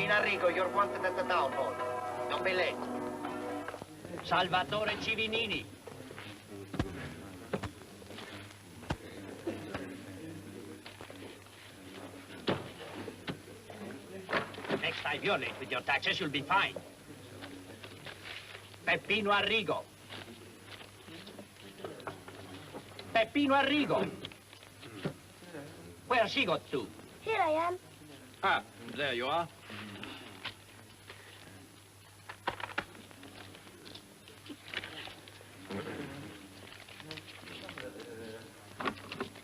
Peppino Arrigo, you're wanted at the town hall. Don't be late. Salvatore Civinini. Next time you're late with your taxes, you'll be fined. Peppino Arrigo. Peppino Arrigo. Where's she got to? Here I am. Ah, there you are.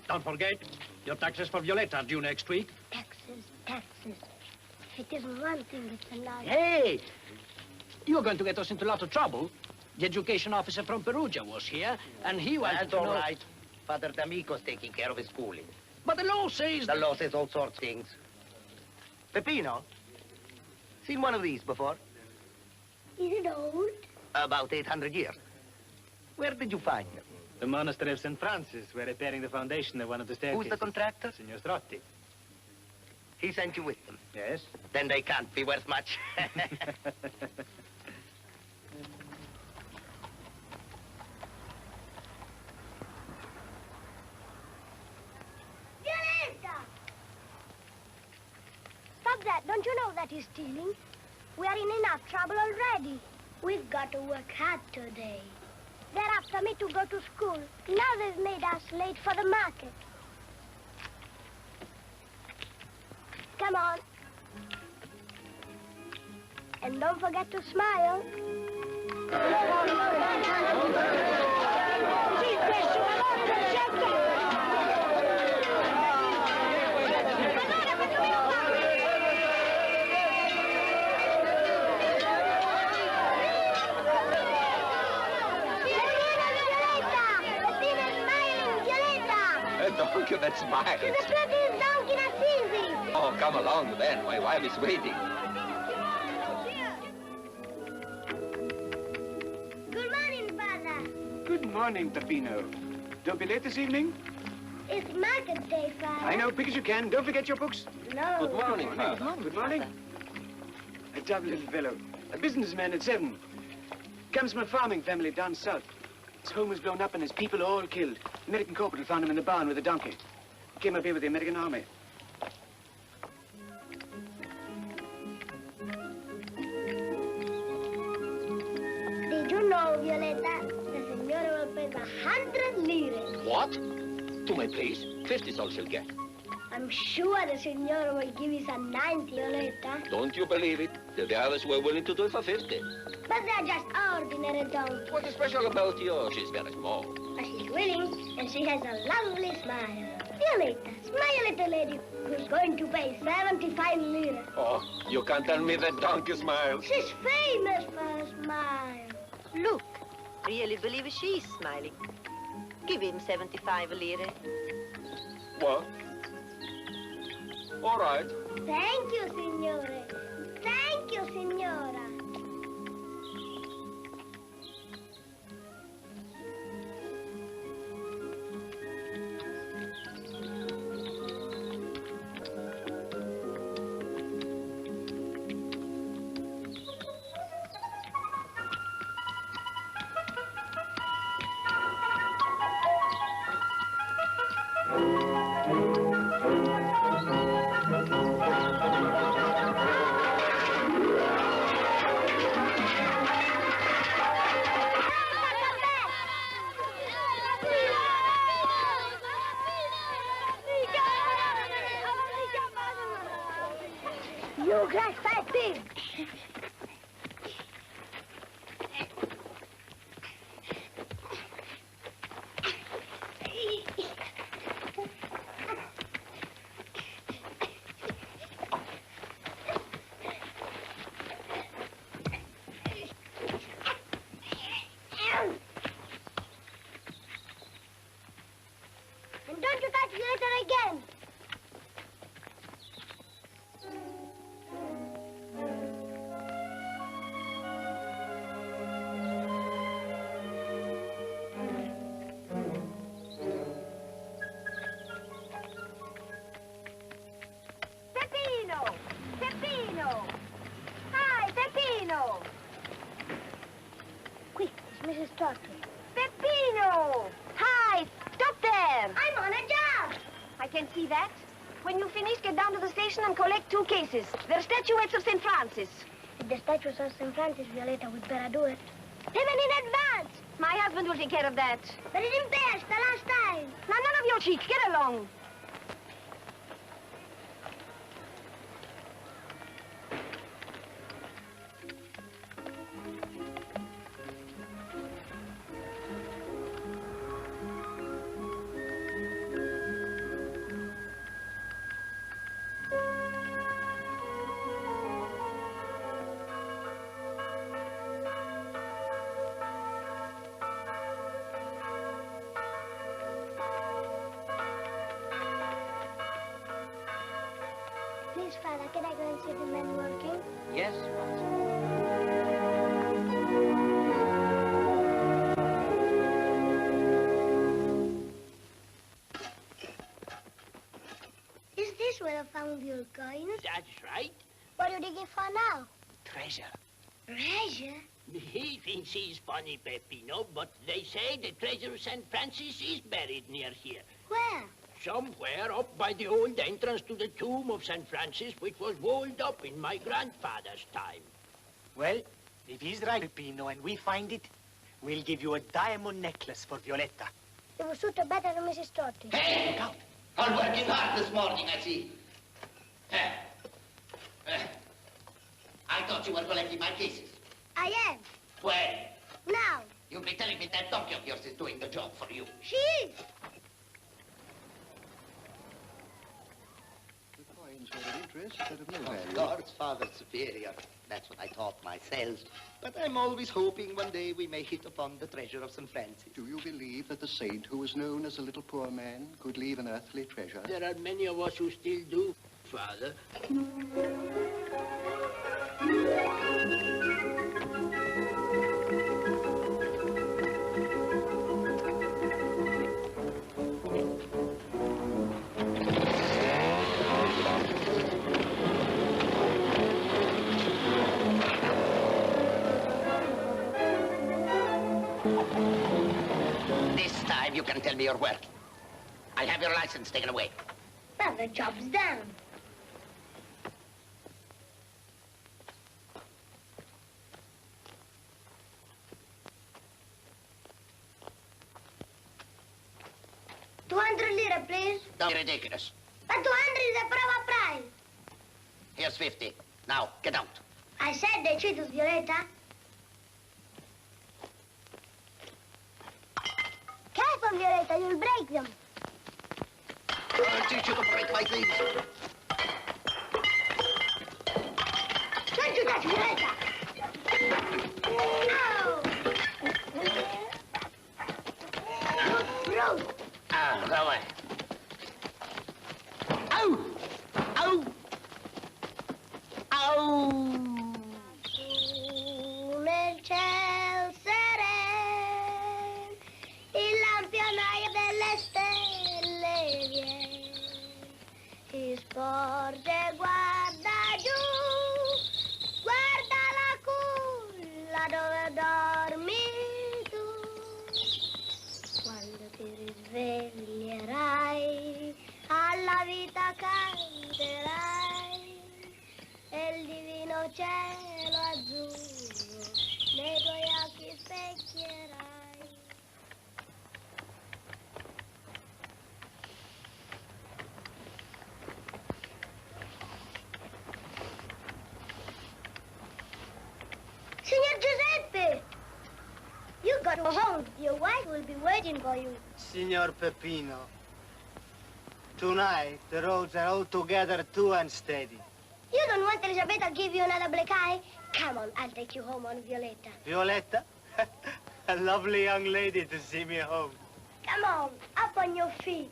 Don't forget, your taxes for Violetta are due next week. Taxes, taxes. If it isn't one thing, it's another. Hey! You're going to get us into a lot of trouble. The education officer from Perugia was here, and he wanted That's to know... all right. Father D'Amico's taking care of his schooling. But the law says... The law says all sorts of things. Peppino, seen one of these before? Is it old? About 800 years. Where did you find them? The monastery of St. Francis. We're repairing the foundation of one of the staircases. Who's the contractor? Signor Strotti. He sent you with them. Yes? Then they can't be worth much. Stop that. Don't you know that he's stealing? We are in enough trouble already. We've got to work hard today. They're after me to go to school. Now they've made us late for the market. Come on. And don't forget to smile. Donkey that smiles. To the prettiest donkey that's easy. Oh, come along then. My wife is waiting. Good morning, Father. Good morning, Peppino. Don't be late this evening. It's market day, Father. I know, quick as you can. Don't forget your books. No. Good morning, Father. Good morning. A tough little fellow. A businessman at 7. Comes from a farming family down south. His home was blown up and his people all killed. American corporal found him in the barn with a donkey. He came up here with the American army. Did you know, Violetta, the signora will pay 100 lire? What? To my place. 50 sols she'll get. I'm sure the signora will give you some 90, Violetta. Don't you believe it? There are others who are willing to do it for 50. But they're just ordinary donkeys. What is special about you? She's very small. But she's willing, and she has a lovely smile. Violetta, smile, little lady, who's going to pay 75 lire. Oh, you can't tell me that donkey smiles. She's famous for her smile. Look, really believe she's smiling. Give him 75 lire. What? All right. Thank you, signore. Thank you, signora. Totti. Peppino! Hi! Stop there! I'm on a job! I can see that. When you finish, get down to the station and collect 2 cases. They're statuettes of St. Francis. If the statues of St. Francis, Violetta, we'd better do it. Payment in advance! My husband will take care of that. But it didn't pay us the last time. Now, none of your cheek. Get along. Please, Father, can I go and see the men working? Yes, Is this where they found your coins? that's right. What are you digging for now? Treasure. Treasure? He thinks he's funny, Peppino, but they say the treasure of St. Francis is buried near here. Where? Somewhere up by the old entrance to the tomb of St. Francis, which was walled up in my grandfather's time. Well, if he's right, Peppino, and we find it, we'll give you a diamond necklace for Violetta. It will suit her better than Mrs. Totti. Hey! Look out. All working hard this morning, I see. I thought you were collecting my cases. I am. Well, Now. you'll be telling me that donkey of yours is doing the job for you. She is. The coins were of interest, but of no Of value. course, Father Superior. That's what I thought myself. But I'm always hoping one day we may hit upon the treasure of St. Francis. Do you believe that the saint who was known as a little poor man could leave an earthly treasure? There are many of us who still do, Father. This time you can tell me your work. I'll have your license taken away. Well, the job's done. £200, please. Don't be ridiculous. But 200 is a proper price. Here's 50. Now, get out. I said they cheat us, Violetta. Careful, Violetta, you'll break them. I'll teach you to break my things. Don't do that, Violetta. Ow! Broke. Ah, go away. Ow! Ow! Ow! Nel ciel seren, il lampionaio delle stelle viene, si sporge, guarda giù, guarda la culla dove dormi tu. Quando ti risveglierai, alla vita canterai, e il divino cielo azzurro nei tuoi occhi specchierai. Signor Giuseppe! You got to go home. Your wife will be waiting for you. Signor Peppino, tonight the roads are altogether too unsteady. You don't want Elisabetta to give you another black eye? Come on, I'll take you home on Violetta. Violetta? A lovely young lady to see me home. Come on, up on your feet.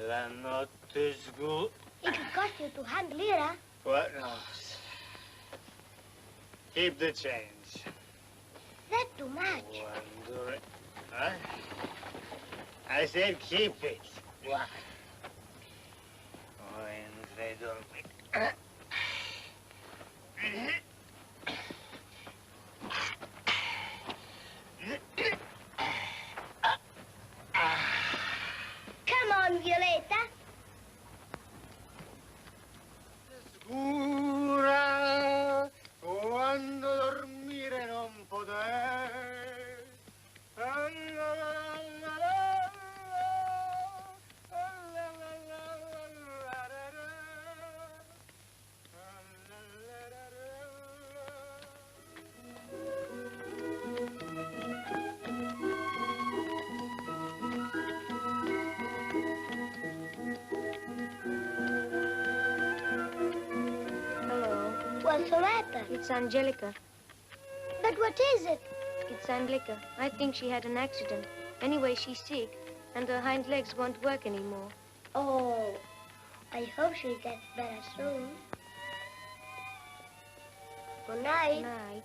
La notte sgu... It will cost you 200 lira. What? No. Keep the change. That's too much. Wonder... Huh? I said keep it. What? What's the matter? It's Angelica. But what is it? It's Angelica. I think she had an accident. Anyway, she's sick, and her hind legs won't work anymore. Oh, I hope she gets better soon. Good night. Night.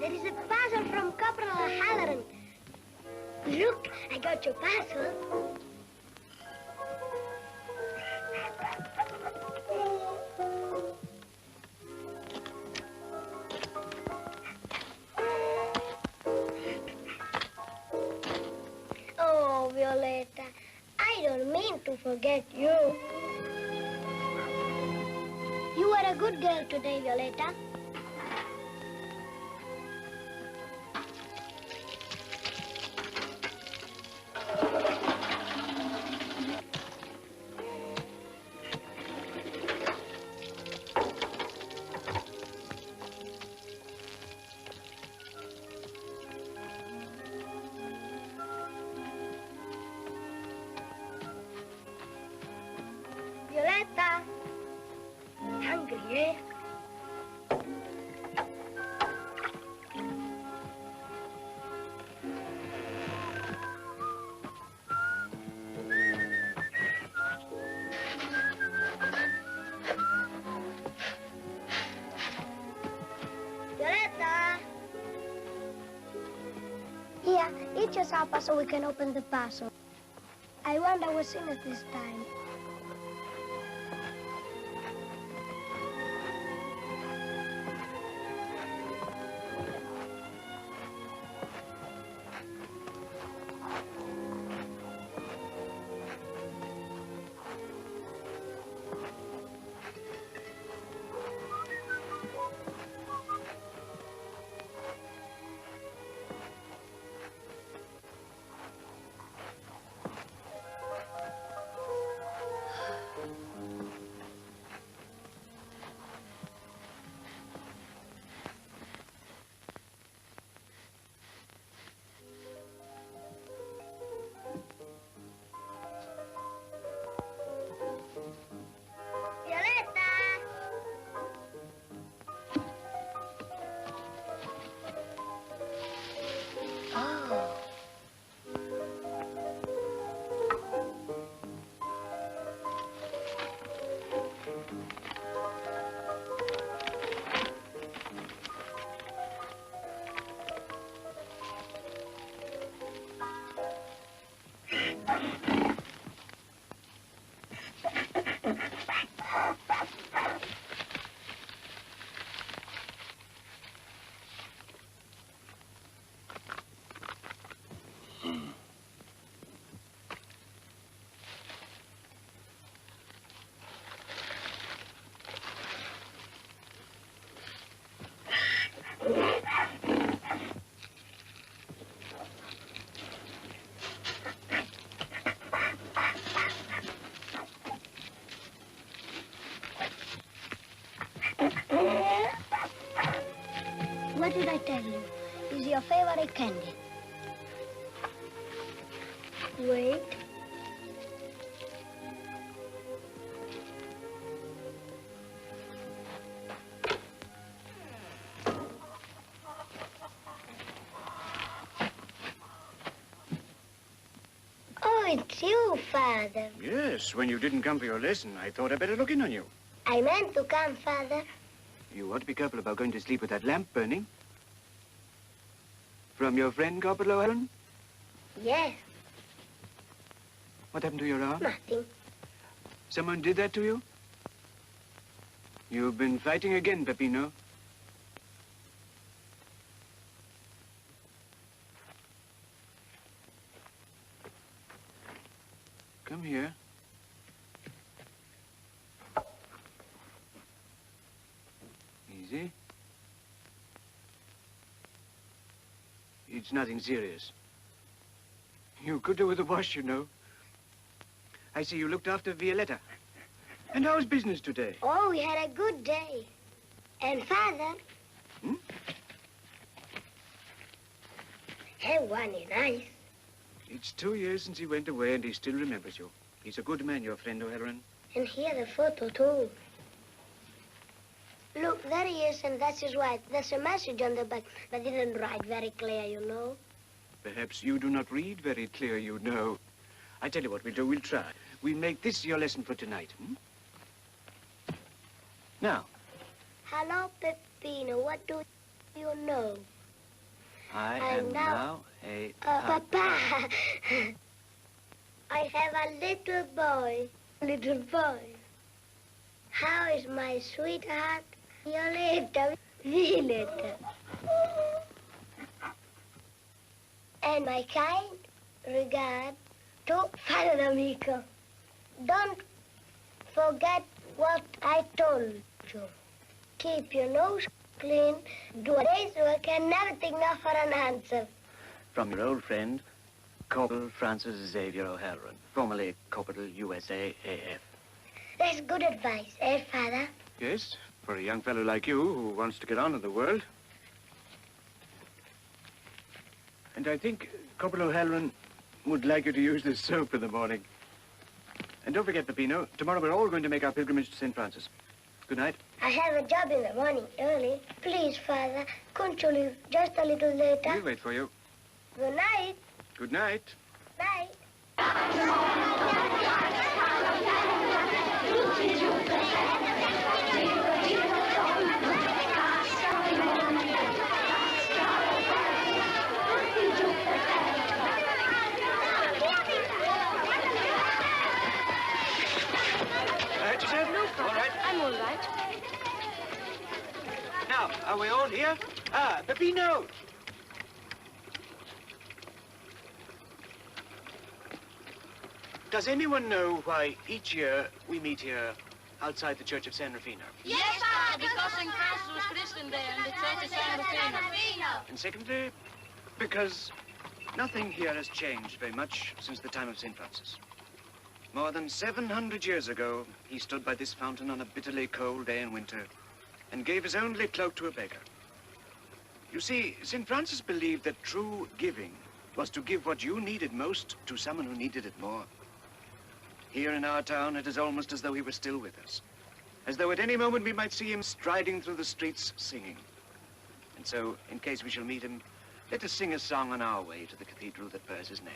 There is a parcel from Corporal Halloran. Look, I got your parcel. Oh, Violetta, I don't mean to forget you. You were a good girl today, Violetta. Violetta, hungry, eh? Violetta! Here, eat your supper so we can open the parcel. I wonder what's in it this time. What did I tell you? Is your favorite candy? Wait. it's you, Father. Yes, when you didn't come for your lesson, I thought I'd better look in on you. I meant to come, Father. You ought to be careful about going to sleep with that lamp burning. From your friend, Corporal O'Halloran? Yes, What happened to your arm? nothing. Someone did that to you? You've been fighting again, Peppino. Come here. Easy. It's nothing serious. You could do with a wash, you know. I see you looked after Violetta. And how's business today? Oh, we had a good day. And Father... Hmm? Hey, wasn't he nice? It's 2 years since he went away and he still remembers you. He's a good man, your friend O'Halloran. And here the photo, too. Look, there he is, and that's his wife. There's a message on the back, but he didn't write very clear, you know. Perhaps you do not read very clear, you know. I tell you what we'll do, we'll try. We'll make this your lesson for tonight, hmm? Now. Hello, Peppino. What do you know? I am now a... Papa. I have a little boy. Little boy. How is my sweetheart? Violetta. Violetta. And my kind regard to Father Amico. Don't forget what I told you. Keep your nose clean, do a day's work, and never take no for an answer. From your old friend, Corporal Francis Xavier O'Halloran, formerly Corporal USA AF. That's good advice, eh, Father? Yes, for a young fellow like you who wants to get on in the world. And I think Corporal O'Halloran would like you to use this soap in the morning. And don't forget, Peppino, tomorrow we're all going to make our pilgrimage to St. Francis. Good night. I have a job in the morning, early. Please, Father, couldn't you leave just a little later? We'll wait for you. Good night. Good night. Night. All right. I'm all right. Now, are we all here? Ah, Peppino! Does anyone know why each year we meet here outside the Church of San Rufino? Yes, Father, because St. Francis was christened there and the Church of San Rufino. And secondly, because nothing here has changed very much since the time of St. Francis. More than 700 years ago, he stood by this fountain on a bitterly cold day in winter and gave his only cloak to a beggar. You see, St. Francis believed that true giving was to give what you needed most to someone who needed it more. Here in our town, it is almost as though he were still with us. As though at any moment we might see him striding through the streets singing. And so, in case we shall meet him, let us sing a song on our way to the cathedral that bears his name.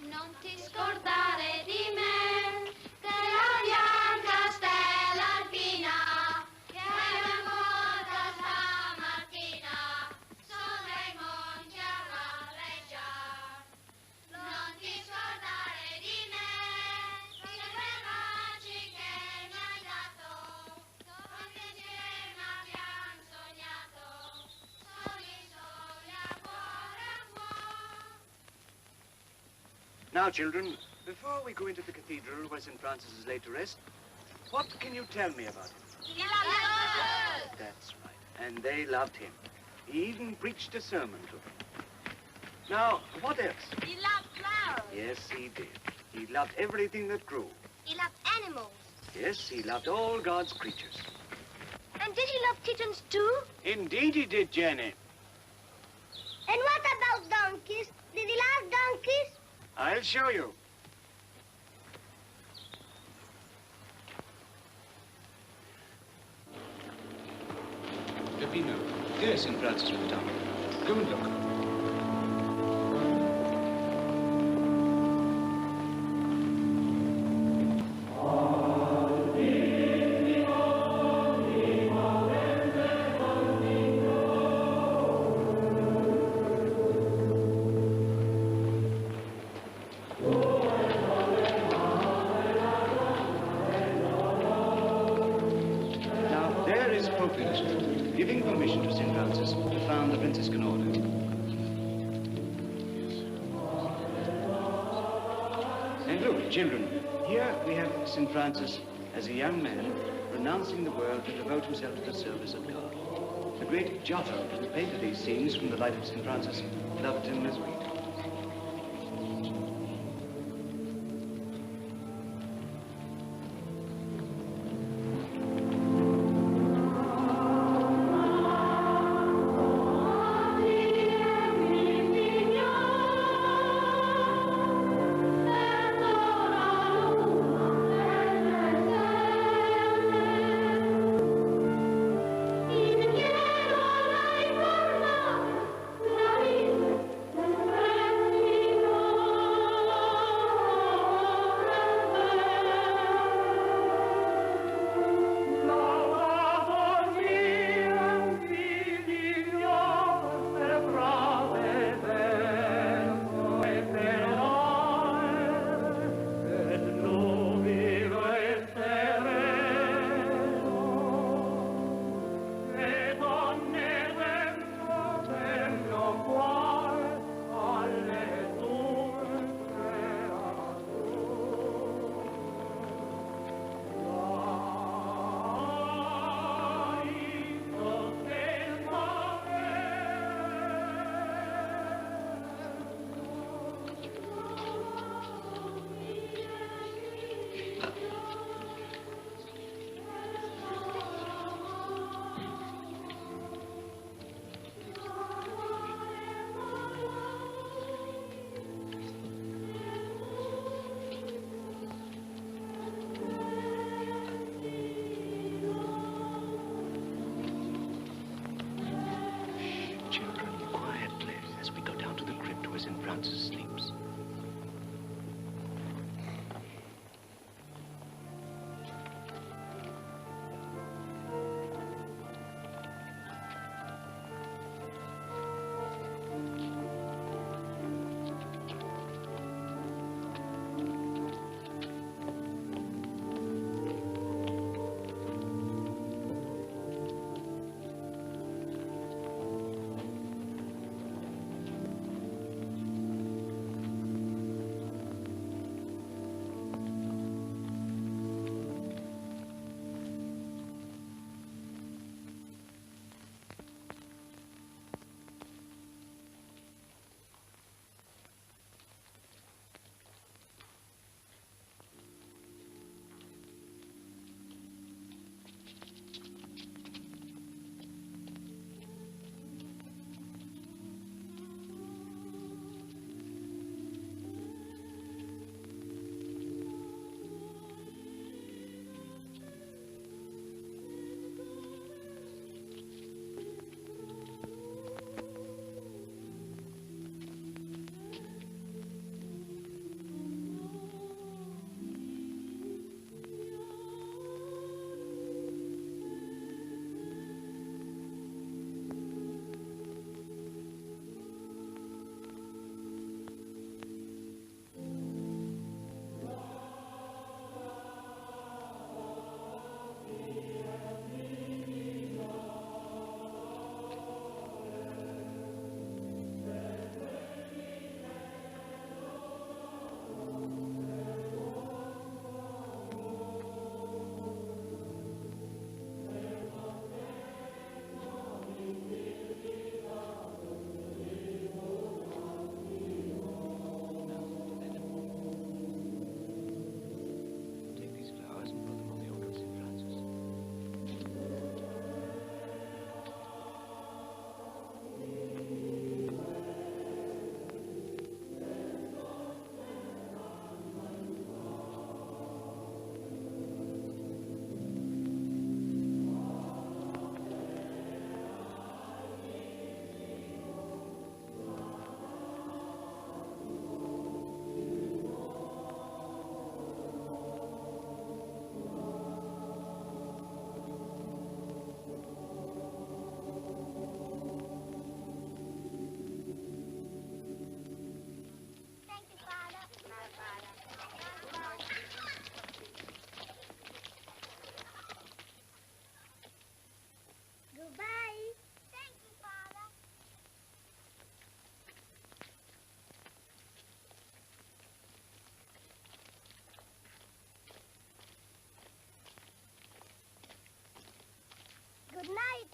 Non ti scordare di me, della bianca stella alpina, che hai raccolta stamattina, sopra i monti a galleggiar. Non ti scordare di me, le baci che mi hai dato, quante giorni abbiamo sognato, soli soli a cuore a cuore. Now, children, before we go into the cathedral where St. Francis is laid to rest, what can you tell me about him? He loved us. That's right. And they loved him. He even preached a sermon to them. Now, what else? He loved flowers. Yes, he did. He loved everything that grew. He loved animals. Yes, he loved all God's creatures. And did he love kittens, too? Indeed he did, Jenny. And what about donkeys? Did he love donkeys? I'll show you. Peppino, there's St. Francis of the town. Go and look. Franciscan order. And look, children, here we have St. Francis as a young man renouncing the world to devote himself to the service of God. The great Giotto painted these scenes from the life of St. Francis, loved him as we do.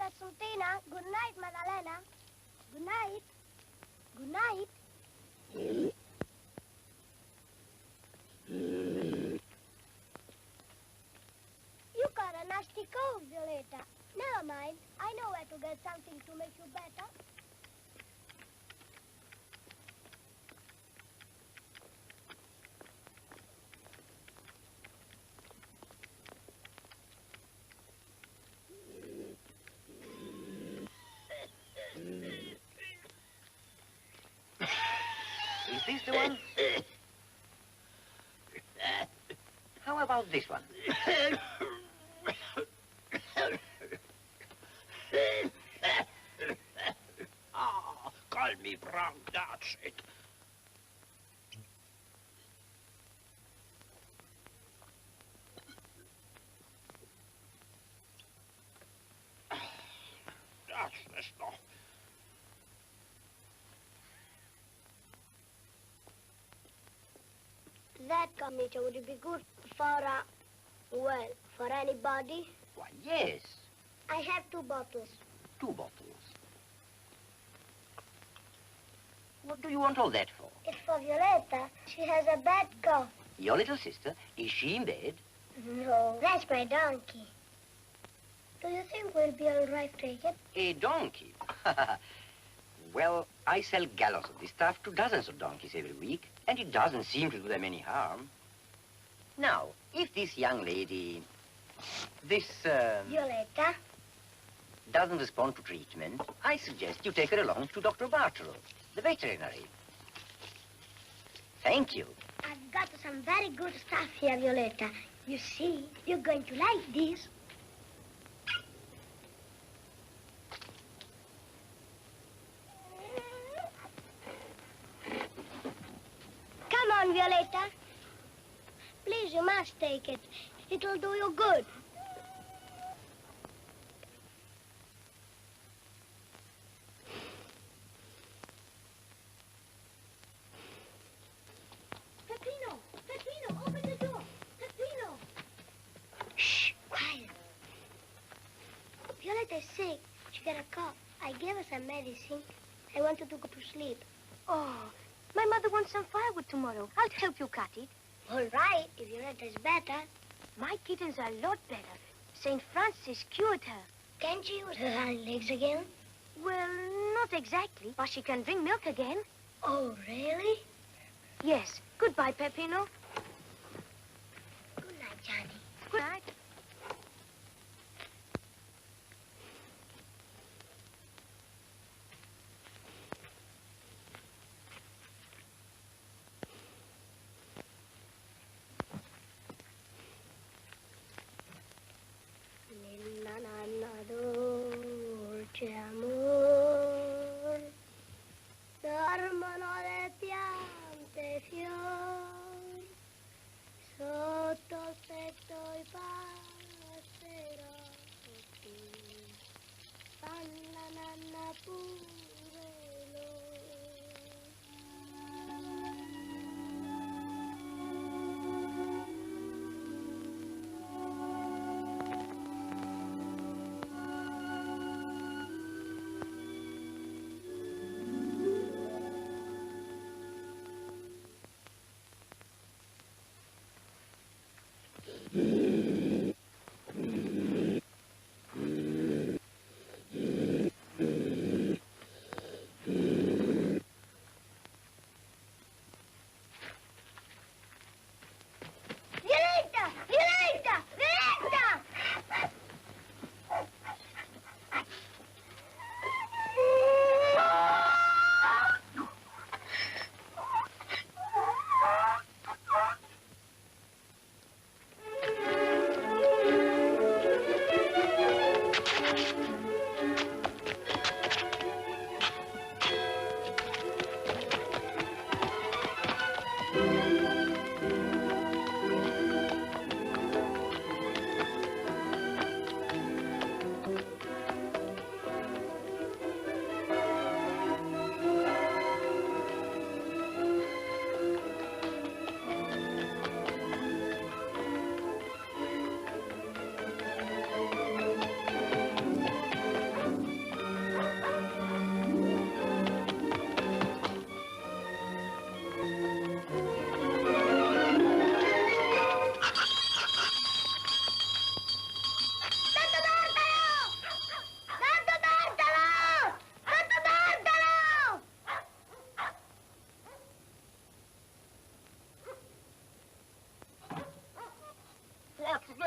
Vizită, Sultina. Good night, Madalena. Good night. Good night. You got a nasty cold, Violetta. Never mind. I know where to get something to make you better. Is this the one? How about this one? Call me Brown, that's it. That's the stuff. That committee would it be good for, well, for anybody? Why, yes. I have 2 bottles. 2 bottles. What do you want all that for? It's for Violetta. She has a bad cough. Your little sister, is she in bed? No, that's my donkey. Do you think we'll be all right to take it? A donkey? Well, I sell gallows of this stuff to dozens of donkeys every week, and it doesn't seem to do them any harm. Now, if this young lady, Violetta? doesn't respond to treatment, I suggest you take her along to Dr. Bartolo, the veterinary. Thank you. I've got some very good stuff here, Violetta. You see, you're going to like this. Come on, Violetta. Please, you must take it. It'll do you good. Peppino, open the door. Peppino. Shh, quiet. Violetta's sick. She got a cough. I gave her some medicine. I wanted to go to sleep. Oh, my mother wants some firewood tomorrow. I'll help you cut it. All right, if Violetta's better. My kitten's a lot better. St. Francis cured her. Can she use her hind legs again? Well, not exactly, but she can drink milk again. Oh, really? Yes. Goodbye, Peppino. Good night, Johnny. Good night. Dolce amor, dormono le piante e fiori, sotto il tetto I passerotti, fanno la nanna pure loro.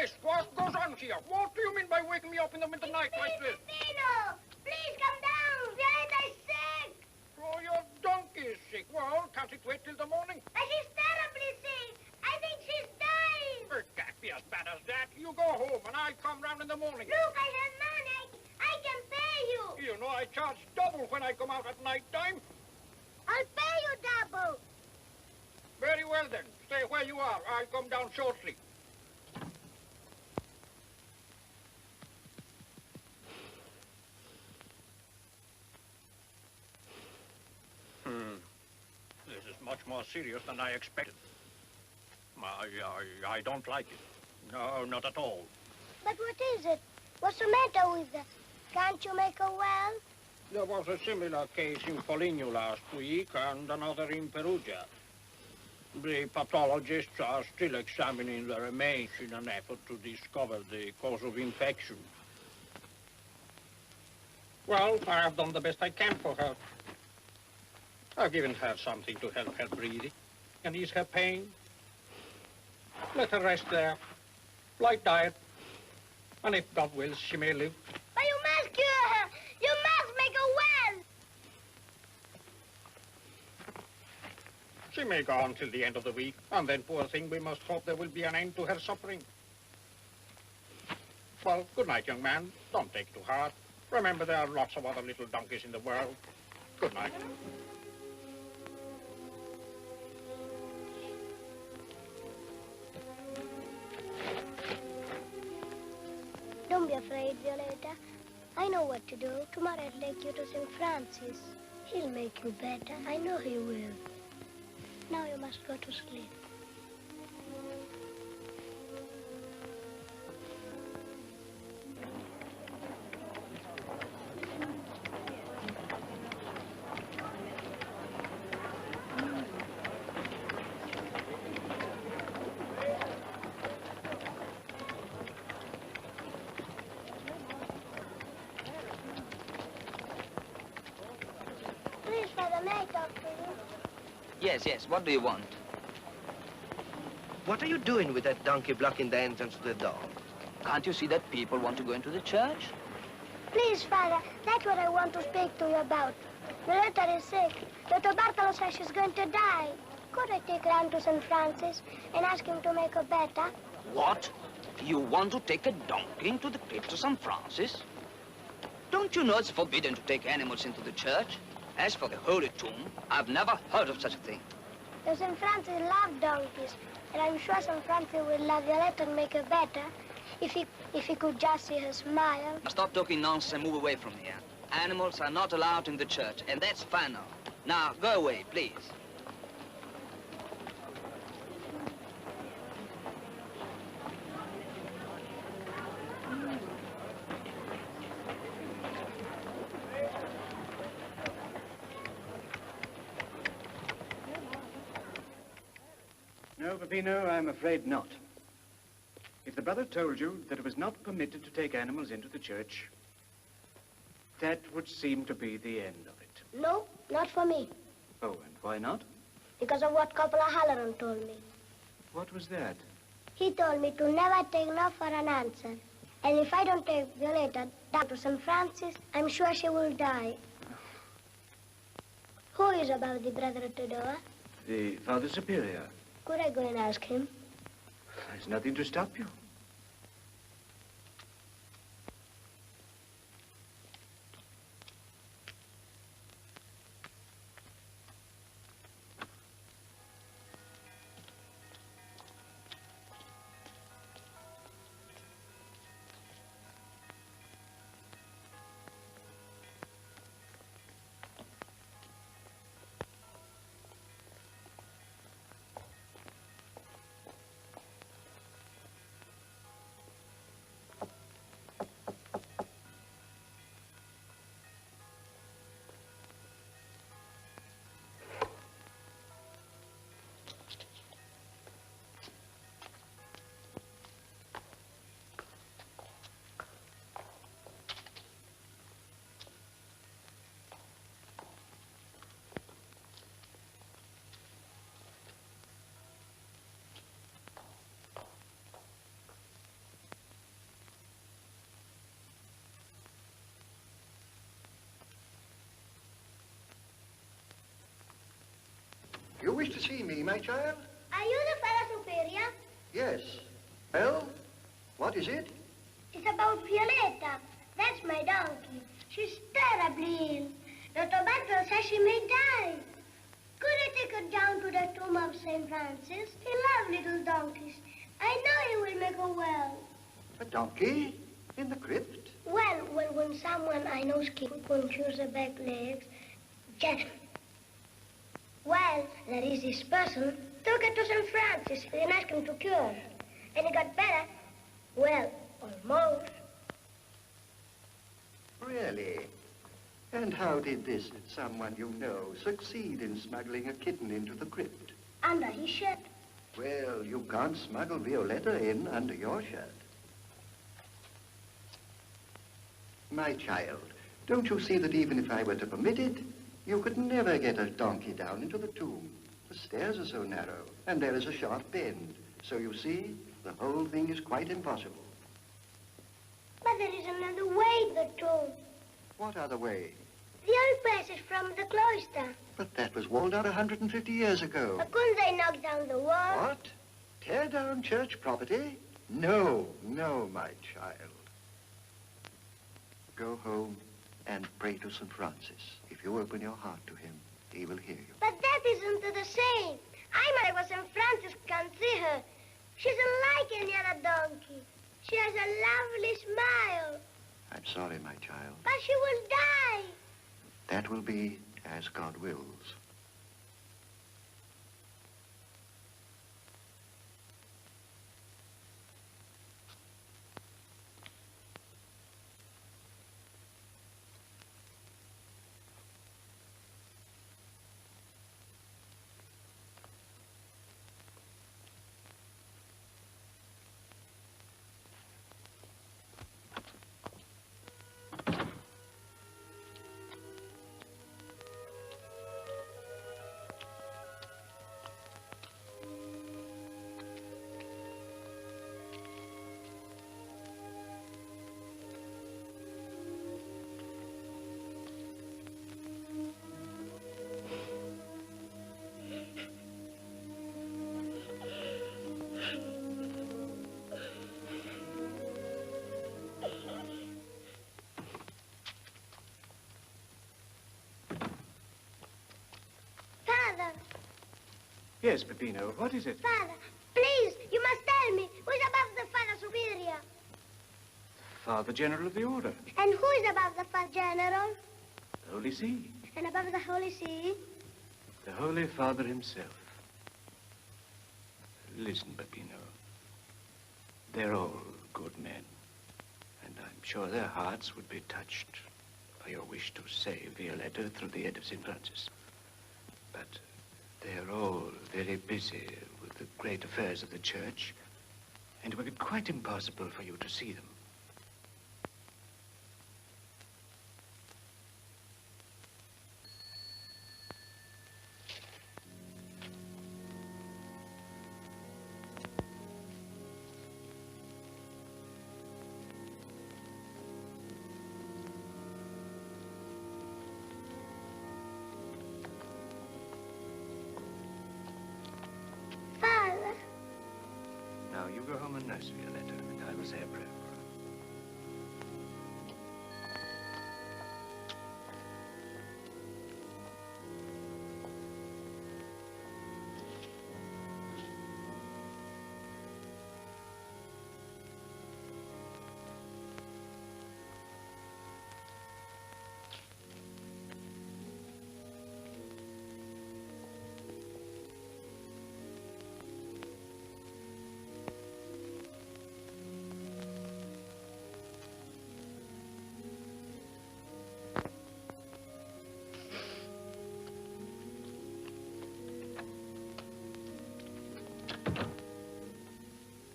Yes, what goes on here? What do you mean by waking me up in the middle of the night like this? Pino, please come down. Violeta's sick. Oh, your donkey is sick. Well, can't it wait till the morning? And she's terribly sick. I think she's dying. It can't be as bad as that. You go home and I'll come round in the morning. Look, I have money. I can pay you. You know, I charge double when I come out at night time. I'll pay you double. Very well then. Stay where you are. I'll come down shortly. This is much more serious than I expected. I don't like it. No, not at all. But what is it? What's the matter with her? Can't you make her well? There was a similar case in Foligno last week and another in Perugia. The pathologists are still examining the remains in an effort to discover the cause of infection. Well, I have done the best I can for her. I've given her something to help her breathing and ease her pain. Let her rest there. Light diet. And if God wills, she may live. But you must cure her. You must make her well. She may go on till the end of the week, and then, poor thing, we must hope there will be an end to her suffering. Well, good night, young man. Don't take it to heart. Remember, there are lots of other little donkeys in the world. Good night. Don't be afraid, Violeta. I know what to do. Tomorrow I'll take you to St. Francis. He'll make you better. I know he will. Now you must go to sleep. Please, Father, may I talk to you? Yes, what do you want? What are you doing with that donkey blocking the entrance to the door? Can't you see that people want to go into the church? Please, Father, that's what I want to speak to you about. Violeta is sick. Dr. Bartolo says she's going to die. Could I take her on to St. Francis and ask him to make her better? What? You want to take a donkey into the crypt of St. Francis? Don't you know it's forbidden to take animals into the church? As for the Holy Tomb, I've never heard of such a thing. The St. Francis loved donkeys, and I'm sure St. Francis will love Violeta and make her better if he could just see her smile. Stop talking nonsense and move away from here. Animals are not allowed in the church, and that's final. Now, go away, please. No, Peppino, I'm afraid not. If the brother told you that it was not permitted to take animals into the church, that would seem to be the end of it. No, not for me. Oh, and why not? Because of what Coppola Halloran told me. What was that? He told me to never take no for an answer. And if I don't take Violeta down to St. Francis, I'm sure she will die. Who is above the brother at the door? The Father Superior. Could I go and ask him? There's nothing to stop you. You wish to see me, my child? Are you the Father Superior? Yes. Well, what is it? It's about Violetta. That's my donkey. She's terribly ill. The doctor says she may die. Could I take her down to the tomb of St. Francis? He loves little donkeys. I know he will make her well. A donkey? In the crypt? Well, when someone I know's can cure the back legs, just... Well, there is this person. Took her to St. Francis and asked him to cure. And he got better. Well, almost. Really? And how did this someone you know succeed in smuggling a kitten into the crypt? Under his shirt. Well, you can't smuggle Violetta in under your shirt. My child, don't you see that even if I were to permit it, you could never get a donkey down into the tomb? The stairs are so narrow, and there is a sharp bend. So you see, the whole thing is quite impossible. But there is another way to the tomb. What other way? The old passage from the cloister. But that was walled out 150 years ago. But couldn't they knock down the wall? What? Tear down church property? No, no, my child. Go home and pray to St. Francis. If you open your heart to him, he will hear you. But that isn't the same. I might was St. Francis can't see her. She's unlike any other donkey. She has a lovely smile. I'm sorry, my child. But she will die. That will be as God wills. Yes, Peppino, what is it? Father, please, you must tell me who is above the Father Superior. Father General of the Order. And who is above the Father General? The Holy See. And above the Holy See? The Holy Father himself. Listen, Peppino. They're all good men. And I'm sure their hearts would be touched by your wish to save Violetta through the aid of St. Francis. But they're all very busy with the great affairs of the church, and it would be quite impossible for you to see them. Now, you go home and nurse Violetta, and I will say a prayer for her.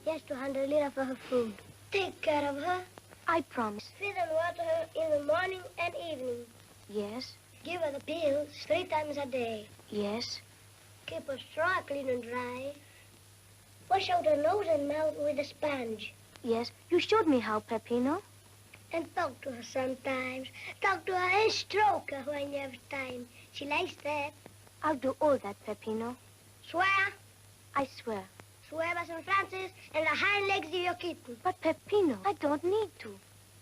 Yes, 200 lira for her food. Take care of her. I promise. Feed and water her in the morning and evening. Yes. Give her the pills 3 times a day. Yes. Keep her straw clean and dry. Wash out her nose and mouth with a sponge. Yes. You showed me how, Peppino. And talk to her sometimes. Talk to her and stroke her when you have time. She likes that. I'll do all that, Peppino. Swear? I swear. Swear by St. Francis and the hind legs of your kitten. But, Peppino, I don't need to.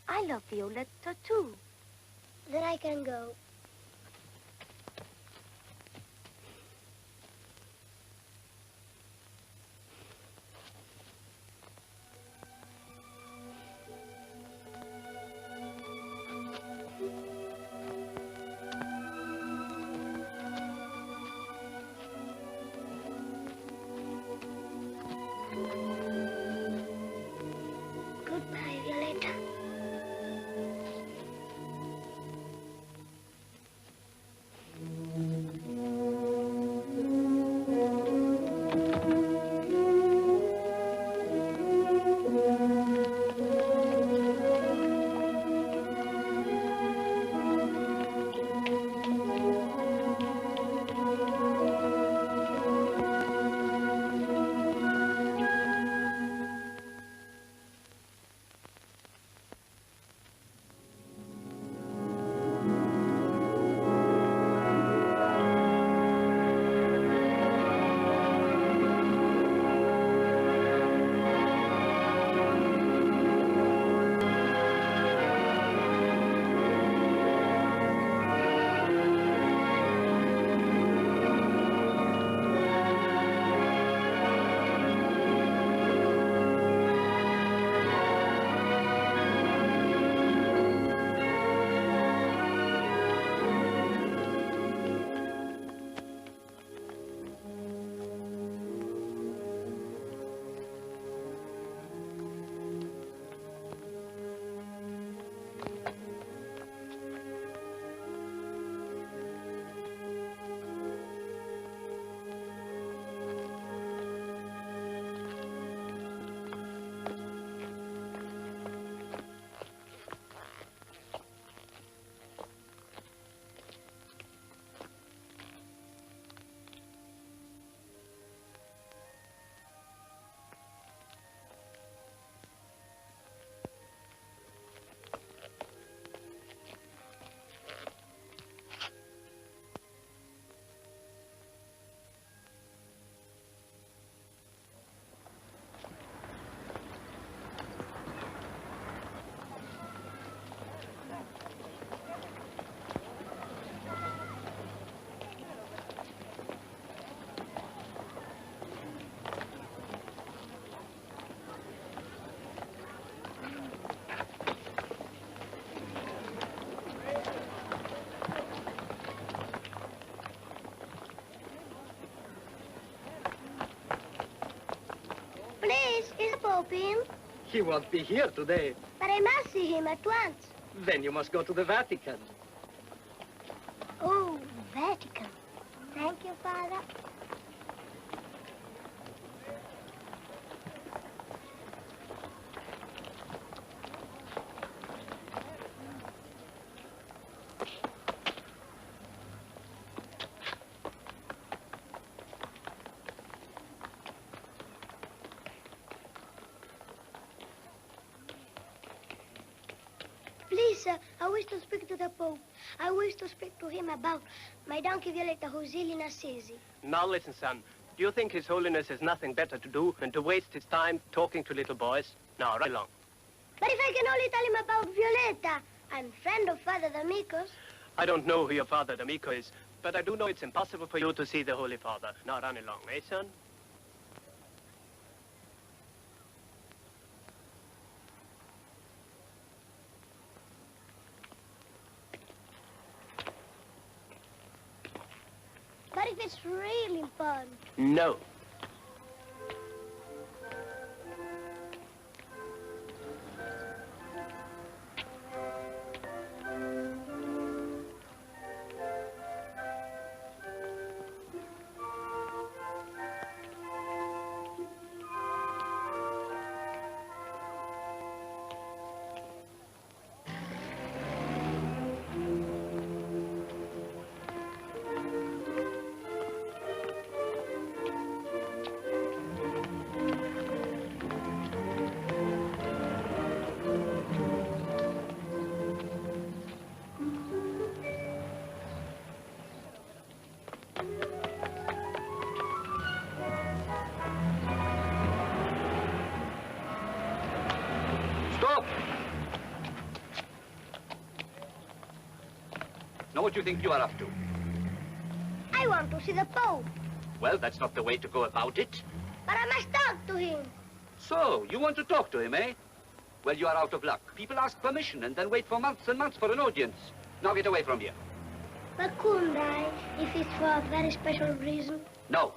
I love Violetta, too. Then I can go. Goodbye, Violetta. Please, is the Pope in? He won't be here today. But I must see him at once. Then you must go to the Vatican. Oh, Vatican. Thank you, Father. Please, sir, I wish to speak to the Pope. I wish to speak to him about my donkey Violetta who's ill in Assisi. Now listen, son. Do you think His Holiness has nothing better to do than to waste his time talking to little boys? Now, right along. But if I can only tell him about Violetta, I'm friend of Father D'Amico's. I don't know who your Father D'Amico is, but I do know it's impossible for you to see the Holy Father. Now run along, eh, son? But if it's really important. No. Now, what do you think you are up to? I want to see the Pope, Well, that's not the way to go about it. but I must talk to him. So, you want to talk to him, eh? Well, you are out of luck. People ask permission and then wait for months and months for an audience. Now get away from here. But couldn't I, if it's for a very special reason? No.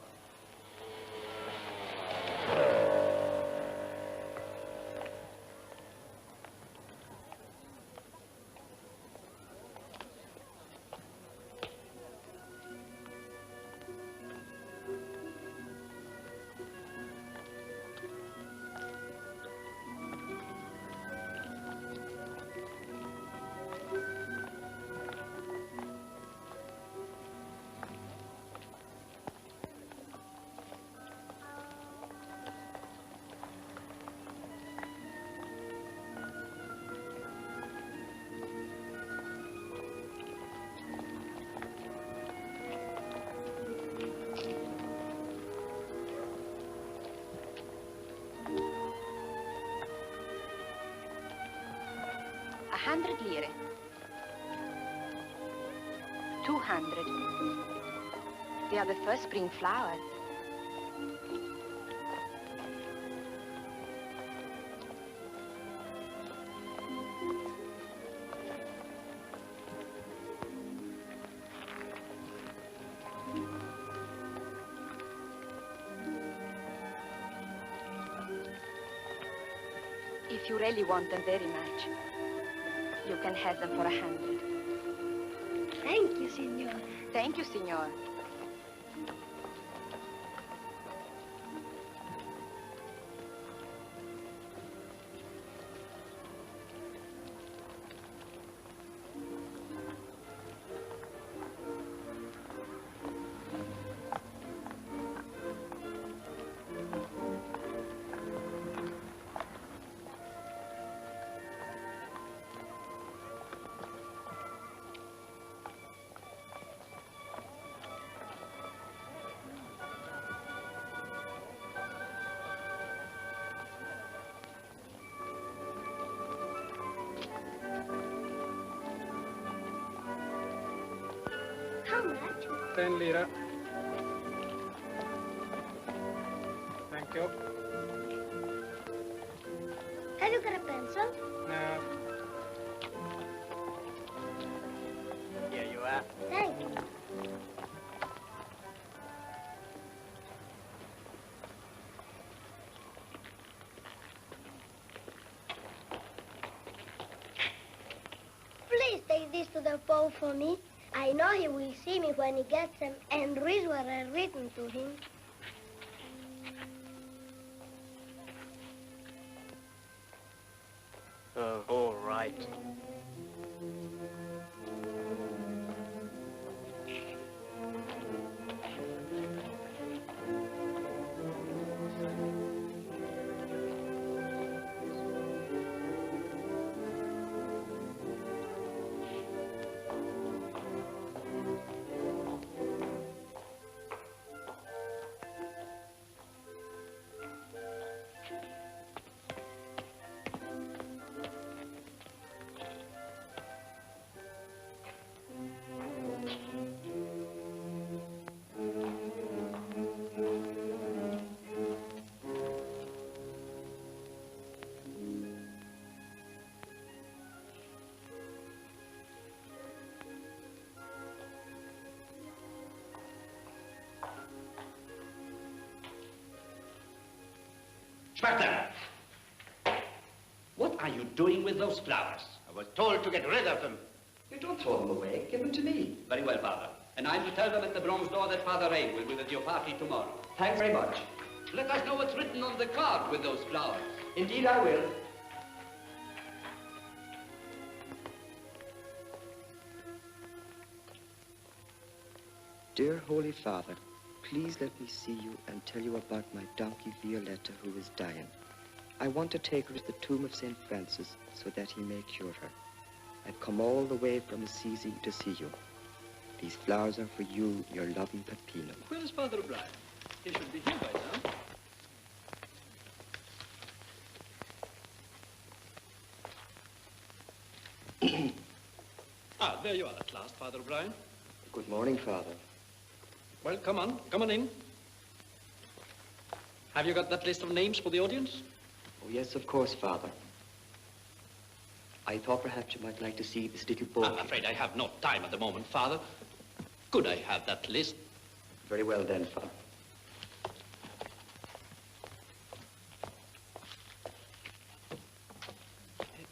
Lire. 200. They are the first spring flowers. If you really want them very much, you can have them for 100. Thank you, Signor. Thank you, Signor. How much? 10 lira. Thank you. Have you got a pencil? No. Here you are. Thank you. Please take this to the Pope for me. I know he will see me when he gets them and read what I've written to him. Oh, all right. Sparta! What are you doing with those flowers? I was told to get rid of them. You don't throw them away. Give them to me. Very well, Father. And I'm to tell them at the bronze door that Father Ray will be with your party tomorrow. Thanks very much. Let us know what's written on the card with those flowers. Indeed, I will. Dear Holy Father, please let me see you and tell you about my donkey Violetta who is dying. I want to take her to the tomb of St. Francis so that he may cure her. I've come all the way from Assisi to see you. These flowers are for you, your loving Peppino. Where is Father O'Brien? He should be here by now. there you are at last, Father O'Brien. Good morning, Father. Well, come on in. Have you got that list of names for the audience? Oh, yes, of course, Father. I thought perhaps you might like to see this little boy. I'm afraid I have no time at the moment, Father. Could I have that list? Very well then, Father.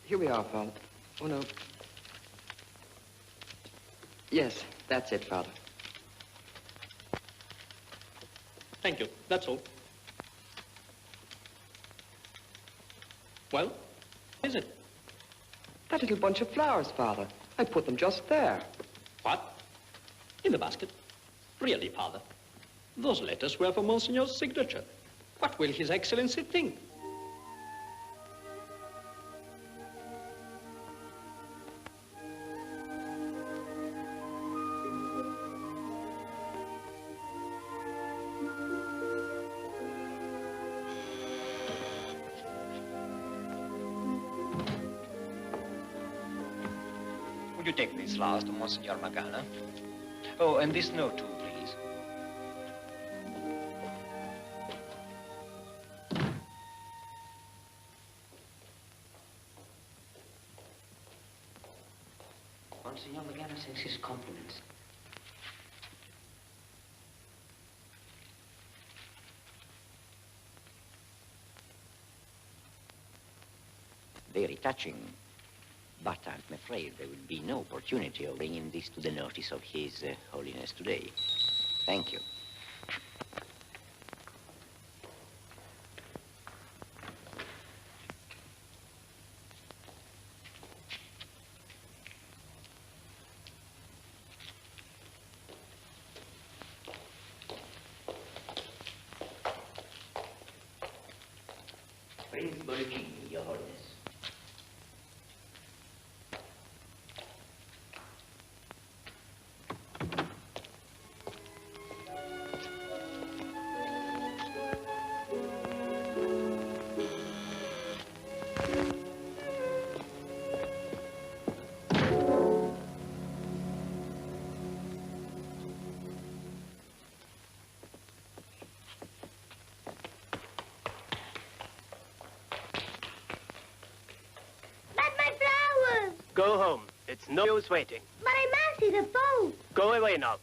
Here we are, Father. Oh, no. Yes, that's it, Father. Thank you. That's all. Well, what is it? That little bunch of flowers, Father. I put them just there. What? In the basket? Really, Father? Those letters were for Monsignor's signature. What will His Excellency think? Would you take these flowers to Monsignor Magana? Oh, and this note too, please. Monsignor Magana sends his compliments. Very touching. But I'm afraid there will be no opportunity of bringing this to the notice of His Holiness today. Thank you. Prince Borghini, Your Holiness. Go home. It's no use waiting. But I must see the Pope. Go away now.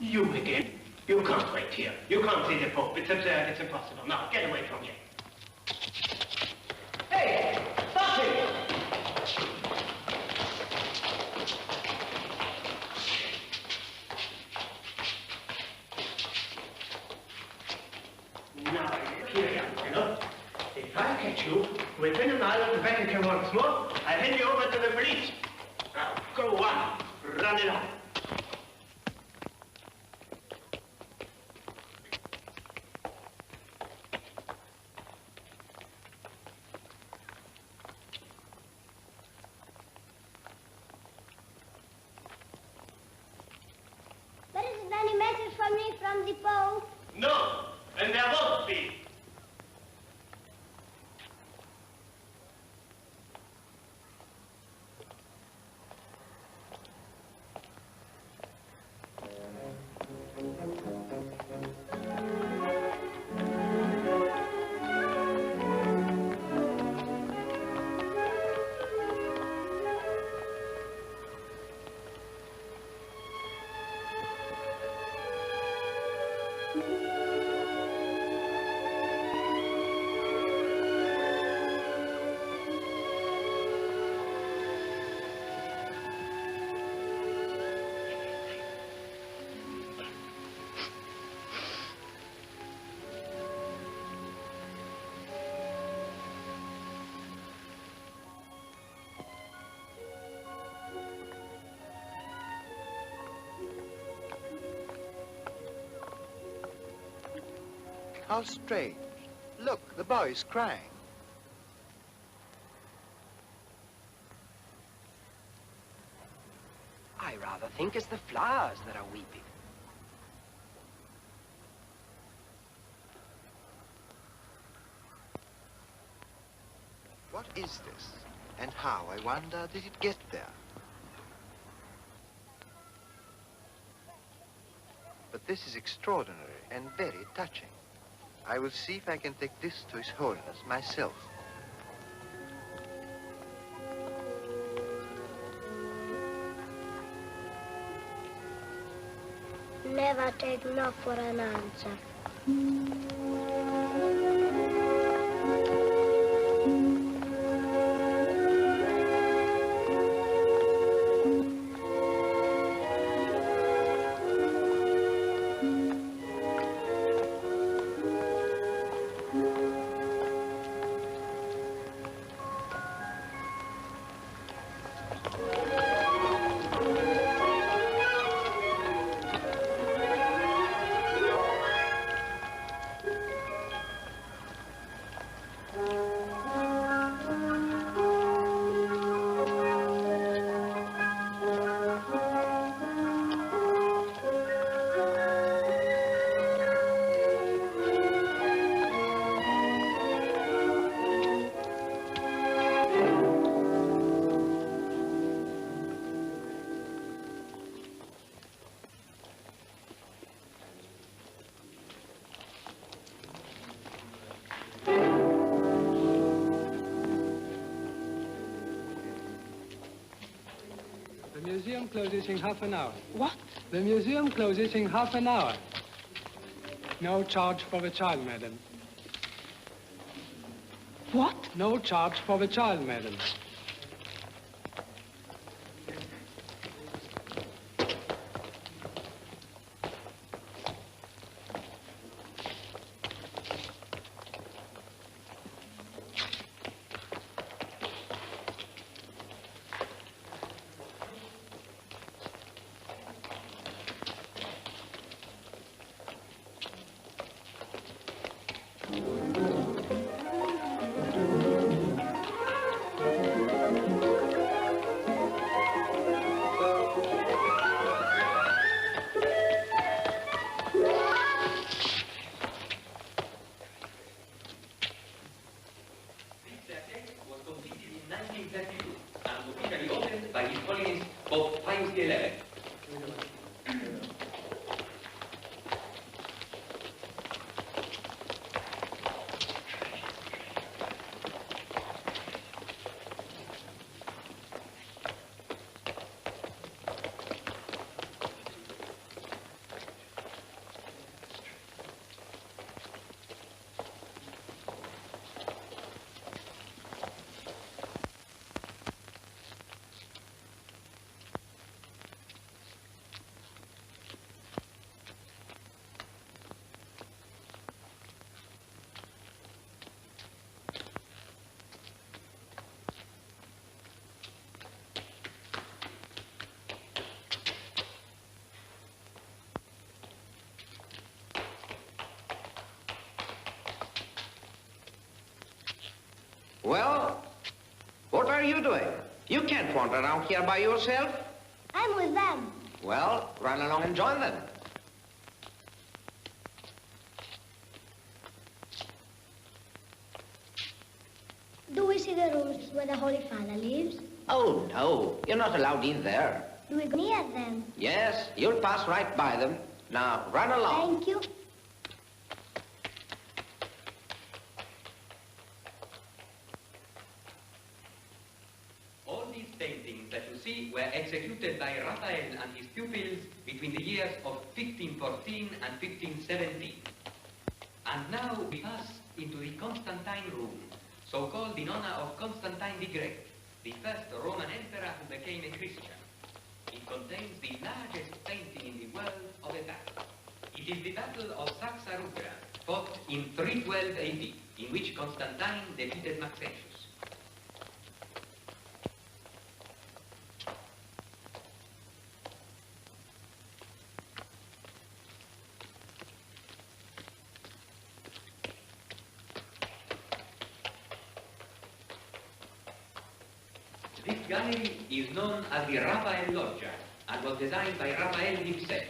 You again? You can't wait here. You can't see the Pope. It's absurd. It's impossible. Now, get away from here. Hey! Stop it! Now, here, you know. If I catch you within a mile of the Vatican once more, I'll hand you over to the police. Now, go on. Run it up. the Pope? No, and there won't be. How strange. Look, the boy is crying. I rather think it's the flowers that are weeping. What is this? And how, I wonder, did it get there? But this is extraordinary and very touching. I will see if I can take this to His Holiness myself. Never take no for an answer. The museum closes in half an hour. What? The museum closes in half an hour. No charge for the child, madam. What? No charge for the child, madam. Well, what are you doing? You can't wander around here by yourself. I'm with them. Well, run along and join them. Do we see the rooms where the Holy Father lives? Oh, no. You're not allowed in there. Do we go near them? Yes, you'll pass right by them. Now, run along. Thank you. All these paintings that you see were executed by Raphael and his pupils between the years of 1514 and 1517. And now we pass into the Constantine room, so-called in honor of Constantine the Great, the first Roman emperor who became a Christian. It contains the largest painting in the world of a battle. It is the Battle of Saxa-Rugra, fought in 312 AD, in which Constantine defeated Maxentius. This gallery is known as the Raphael Loggia and was designed by Raphael himself.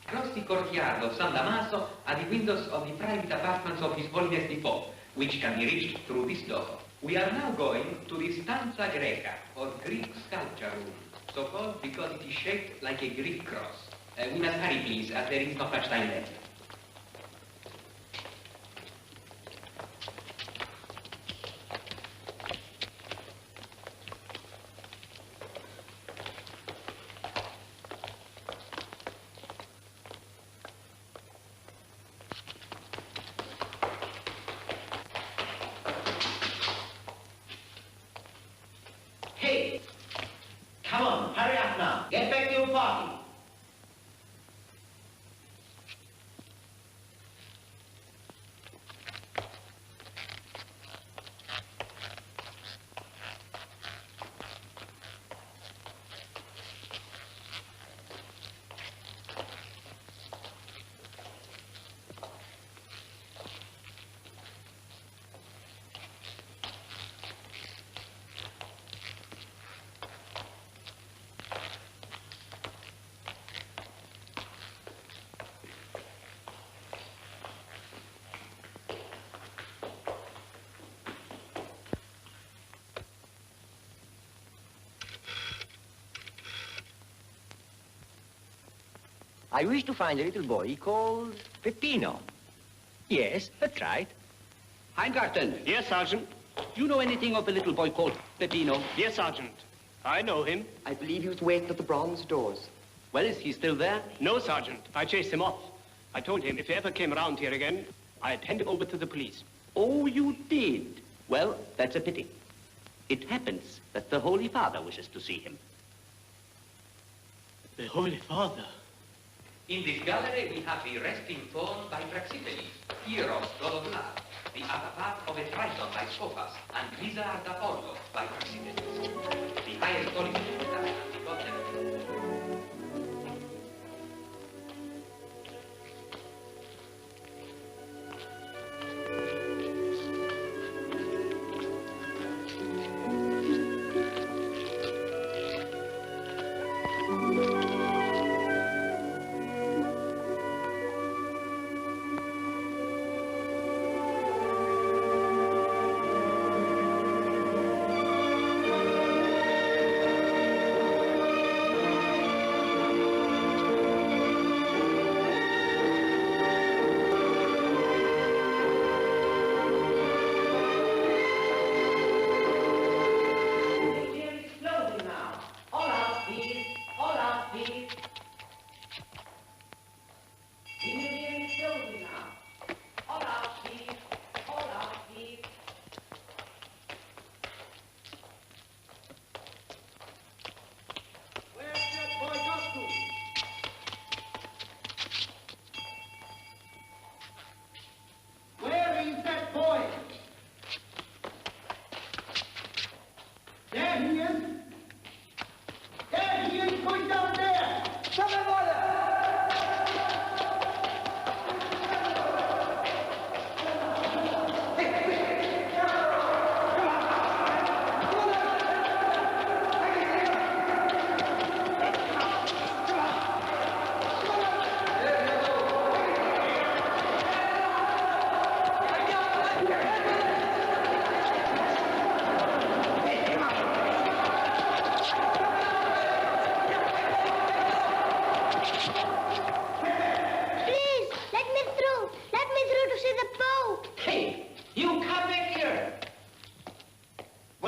Across the courtyard of San Damaso are the windows of the private apartments of His Holiness the Pope, which can be reached through this door. We are now going to the Stanza Greca, or Greek sculpture room, so called because it is shaped like a Greek cross. We must hurry, please, as there is not much time left. Hey, come on, hurry up now. Get back to your party. I wish to find a little boy called Peppino. Yes, that's right. Heingarten. Yes, Sergeant. Do you know anything of a little boy called Peppino? Yes, Sergeant. I know him. I believe he was waiting at the bronze doors. Well, is he still there? No, Sergeant. I chased him off. I told him if he ever came around here again, I'd hand him over to the police. Oh, you did? Well, that's a pity. It happens that the Holy Father wishes to see him. The Holy Father? In this gallery, we have the resting throne by Praxiteles, Eros, god of love, the upper part of a Triton by Scopas, and Lizard Apollo by Praxiteles. The highest origin of the god Denumire.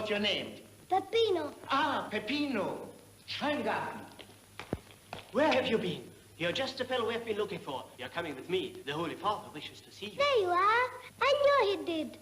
What's your name? Peppino. Ah, Peppino. Scheingarten. Where have you been? You're just the fellow we've been looking for. You're coming with me. The Holy Father wishes to see you. There you are. I knew he did.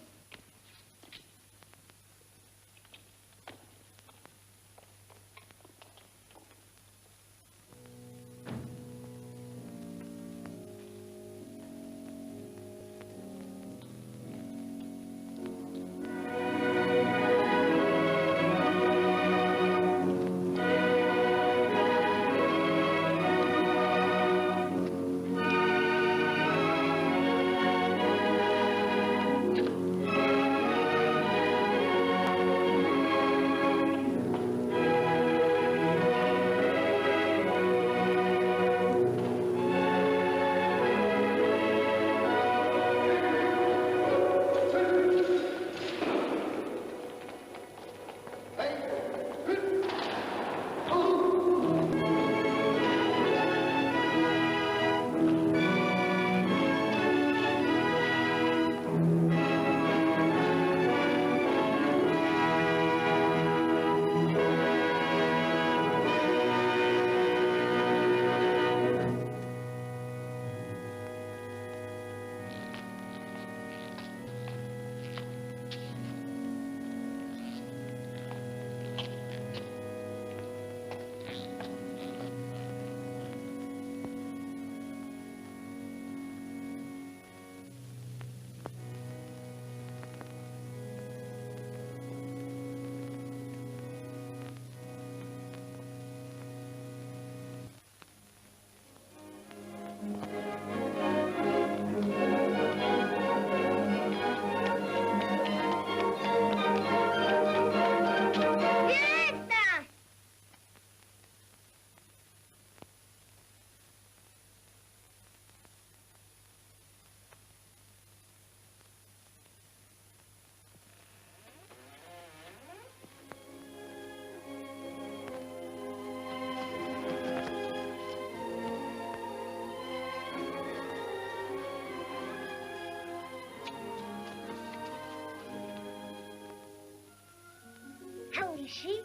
How is she?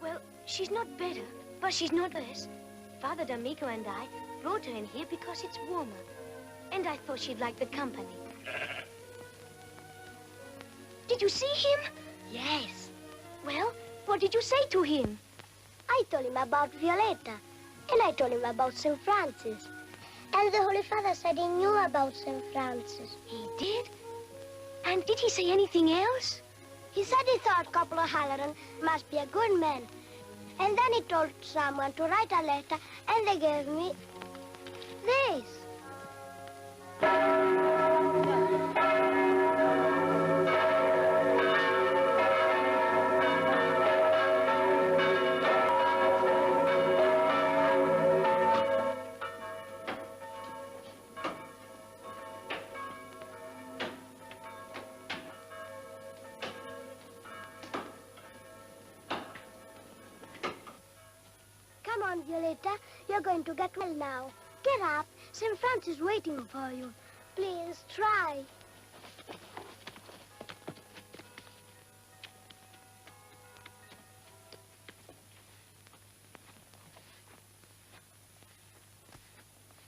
Well, she's not better, but she's not worse. Father D'Amico and I brought her in here because it's warmer. And I thought she'd like the company. Did you see him? Yes. Well, what did you say to him? I told him about Violetta, and I told him about St. Francis. And the Holy Father said he knew about St. Francis. He did? And did he say anything else? He said he thought Coppola Halloran must be a good man. And then he told someone to write a letter, and they gave me this. Come on, Violetta. You're going to get well now. Get up. St. Francis is waiting for you. Please, try.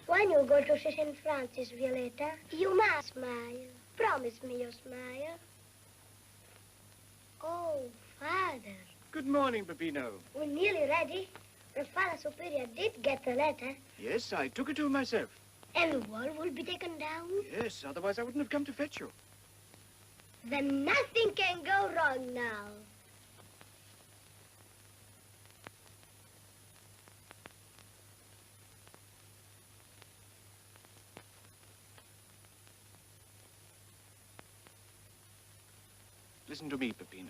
When you go to see St. Francis, Violetta, you must smile. Promise me you'll smile. Oh, Father. Good morning, Peppino. We're nearly ready. The Father Superior did get the letter. Yes, I took it to him myself. And the wall will be taken down? Yes, otherwise I wouldn't have come to fetch you. Then nothing can go wrong now. Listen to me, Peppino.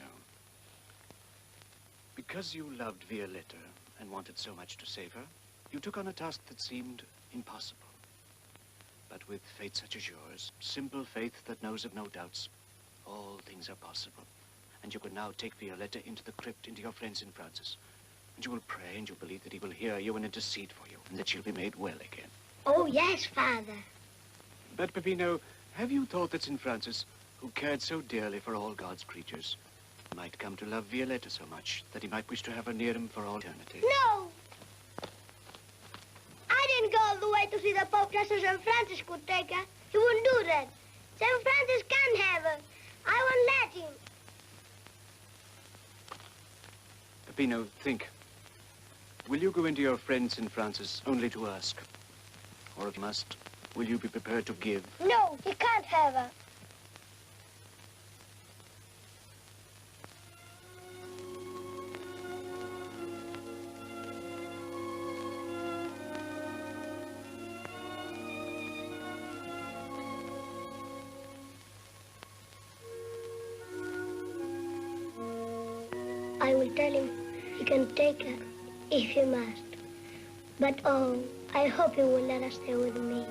Because you loved Violetta and wanted so much to save her, you took on a task that seemed impossible. But with faith such as yours, simple faith that knows of no doubts, all things are possible. And you can now take Violetta into the crypt, into your friend St. Francis. And you will pray and you believe that he will hear you and intercede for you, and that she'll be made well again. Oh, yes, Father. But, Peppino, have you thought that St. Francis, who cared so dearly for all God's creatures, Might come to love Violetta so much that he might wish to have her near him for all eternity. No! I didn't go all the way to see the Pope just so St. Francis could take her. He wouldn't do that. St. Francis can't have her. I won't let him. Peppino, think. Will you go into your friend St. Francis only to ask? Or if must, will you be prepared to give? No, he can't have her. I will tell him he can take her if he must. But oh, I hope he will let her stay with me.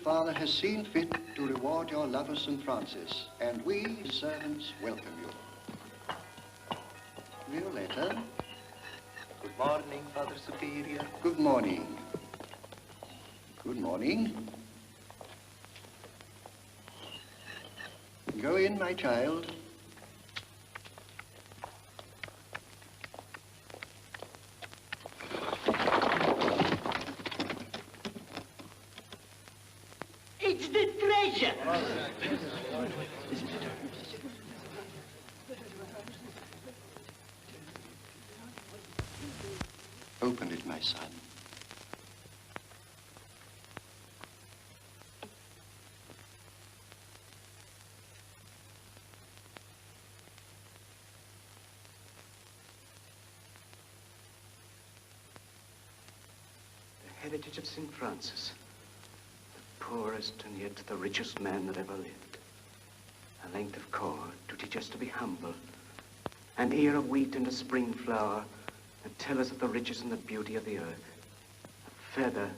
Father has seen fit to reward your love of St. Francis, and we, his servants, welcome you. Violetta? Good morning, Father Superior. Good morning. Good morning. Go in, my child. It's the treasure. Open it, my son. The heritage of St. Francis. Poorest and yet the richest man that ever lived. A length of cord to teach us to be humble. An ear of wheat and a spring flower that tell us of the riches and the beauty of the earth. A feather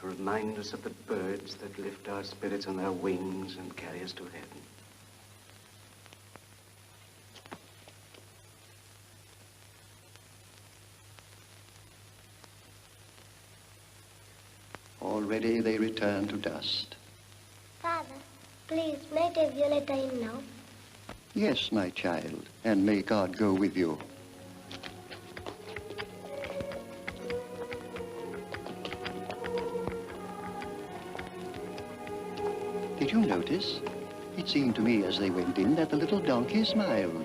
to remind us of the birds that lift our spirits on their wings and carry us to heaven. Already they return to dust. Father, please, may I take Violetta in now? Yes, my child, and may God go with you. Did you notice? It seemed to me as they went in that the little donkey smiled.